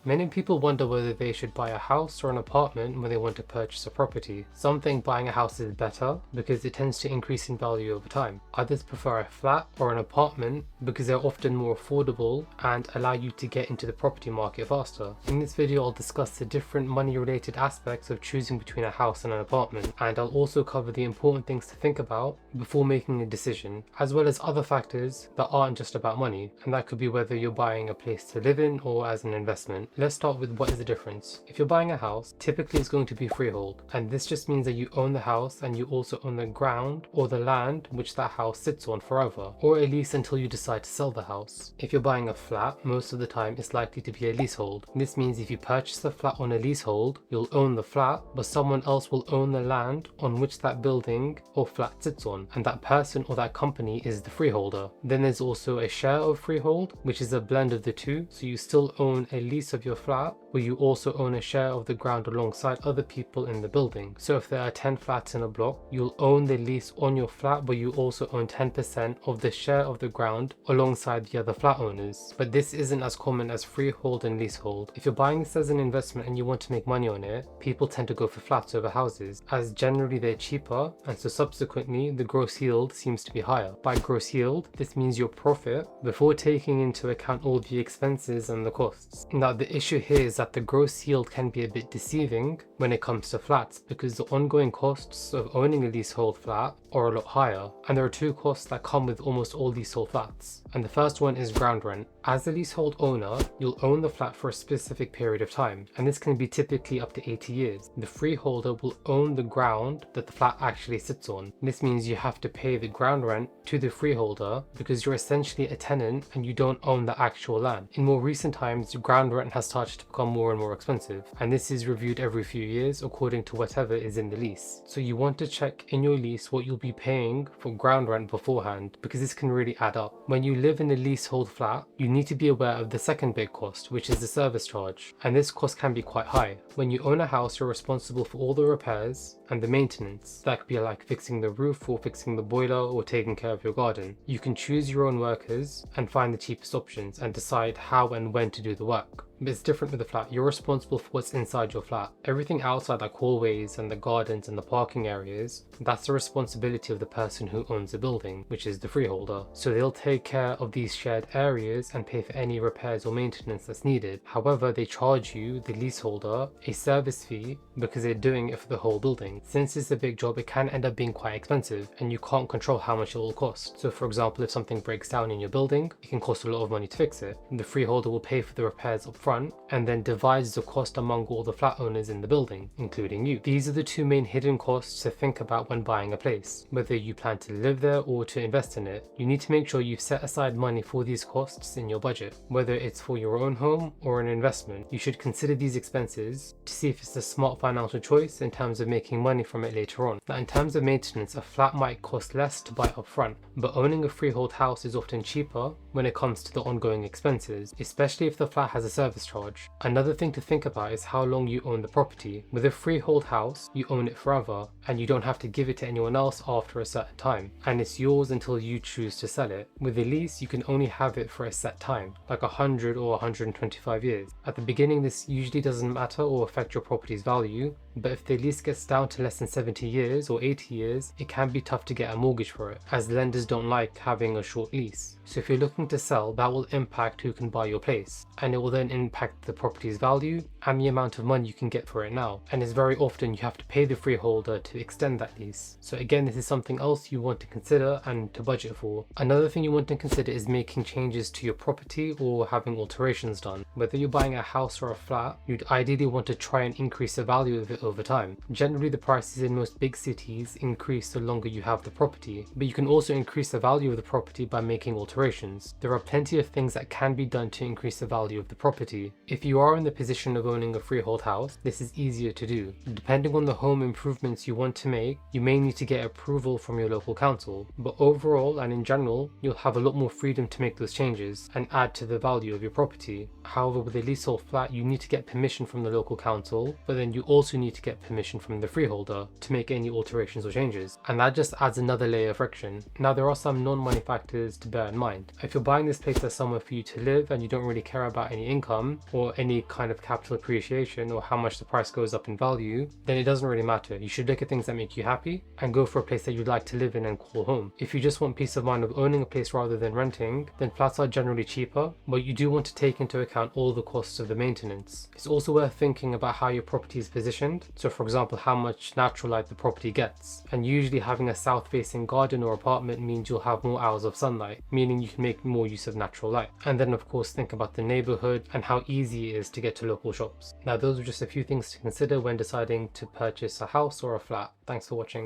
Many people wonder whether they should buy a house or an apartment when they want to purchase a property. Some think buying a house is better because it tends to increase in value over time. Others prefer a flat or an apartment because they're often more affordable and allow you to get into the property market faster. In this video, I'll discuss the different money-related aspects of choosing between a house and an apartment, and I'll also cover the important things to think about before making a decision, as well as other factors that aren't just about money, and that could be whether you're buying a place to live in or as an investment. Let's start with what is the difference. If you're buying a house, typically it's going to be freehold, and this just means that you own the house and you also own the ground or the land which that house sits on forever, or at least until you decide to sell the house. If you're buying a flat, most of the time it's likely to be a leasehold. This means if you purchase the flat on a leasehold, you'll own the flat, but someone else will own the land on which that building or flat sits on, and that person or that company is the freeholder. Then there's also a share of freehold, which is a blend of the two, so you still own a lease of your flat, but you also own a share of the ground alongside other people in the building. So if there are 10 flats in a block, you'll own the lease on your flat, but you also own 10% of the share of the ground alongside the other flat owners. But this isn't as common as freehold and leasehold. If you're buying this as an investment and you want to make money on it, people tend to go for flats over houses, as generally they're cheaper, and so subsequently the gross yield seems to be higher. By gross yield, this means your profit before taking into account all the expenses and the costs. Now the issue here is that the gross yield can be a bit deceiving when it comes to flats, because the ongoing costs of owning a leasehold flat are a lot higher, and there are two costs that come with almost all leasehold flats, and the first one is ground rent. As a leasehold owner, you'll own the flat for a specific period of time, and this can be typically up to 80 years. The freeholder will own the ground that the flat actually sits on. This means you have to pay the ground rent to the freeholder because you're essentially a tenant and you don't own the actual land. In more recent times, ground rent has started to become more and more expensive, and this is reviewed every few years according to whatever is in the lease. So you want to check in your lease what you'll be paying for ground rent beforehand, because this can really add up. When you live in a leasehold flat, you need to be aware of the second big cost, which is the service charge, and this cost can be quite high. When you own a house, you're responsible for all the repairs and the maintenance. That could be like fixing the roof or fixing the boiler or taking care of your garden. You can choose your own workers and find the cheapest options and decide how and when to do the work. But it's different with the flat. You're responsible for what's inside your flat. Everything outside, like hallways and the gardens and the parking areas, that's the responsibility of the person who owns the building, which is the freeholder. So they'll take care of these shared areas and pay for any repairs or maintenance that's needed. However, they charge you, the leaseholder, a service fee because they're doing it for the whole building. Since it's a big job, it can end up being quite expensive, and you can't control how much it will cost. So for example, if something breaks down in your building, it can cost a lot of money to fix it. The freeholder will pay for the repairs up front and then divides the cost among all the flat owners in the building, including you. These are the two main hidden costs to think about when buying a place. Whether you plan to live there or to invest in it, you need to make sure you've set aside money for these costs in your budget. Whether it's for your own home or an investment, you should consider these expenses to see if it's a smart financial choice in terms of making money from it later on. Now, in terms of maintenance, a flat might cost less to buy up front, but owning a freehold house is often cheaper when it comes to the ongoing expenses, especially if the flat has a service charge. Another thing to think about is how long you own the property. With a freehold house, you own it forever, and you don't have to give it to anyone else after a certain time, and it's yours until you choose to sell it. With a lease, you can only have it for a set time, like 100 or 125 years. At the beginning, this usually doesn't matter or affect your property's value, but if the lease gets down to less than 70 years or 80 years, it can be tough to get a mortgage for it, as lenders don't like having a short lease. So if you're looking to sell, that will impact who can buy your place, and it will then impact the property's value and the amount of money you can get for it now. And it's very often you have to pay the freeholder to extend that lease. So again, this is something else you want to consider and to budget for. Another thing you want to consider is making changes to your property or having alterations done. Whether you're buying a house or a flat, you'd ideally want to try and increase the value of it over time. Generally, the prices in most big cities increase the longer you have the property, but you can also increase the value of the property by making alterations. There are plenty of things that can be done to increase the value of the property. If you are in the position of owning a freehold house, this is easier to do. Depending on the home improvements you want to make, you may need to get approval from your local council, but overall and in general, you'll have a lot more freedom to make those changes and add to the value of your property. However, with a leasehold flat, you need to get permission from the local council, but then you also need to get permission from the freeholder to make any alterations or changes, and that just adds another layer of friction. Now, there are some non-money factors to bear in mind. If you're buying this place as somewhere for you to live and you don't really care about any income, income or any kind of capital appreciation or how much the price goes up in value, then it doesn't really matter. You should look at things that make you happy and go for a place that you'd like to live in and call home. If you just want peace of mind of owning a place rather than renting, then flats are generally cheaper, but you do want to take into account all the costs of the maintenance. It's also worth thinking about how your property is positioned. So for example, how much natural light the property gets. And usually having a south facing garden or apartment means you'll have more hours of sunlight, meaning you can make more use of natural light. And then of course think about the neighborhood and how easy it is to get to local shops. Now those are just a few things to consider when deciding to purchase a house or a flat. Thanks for watching.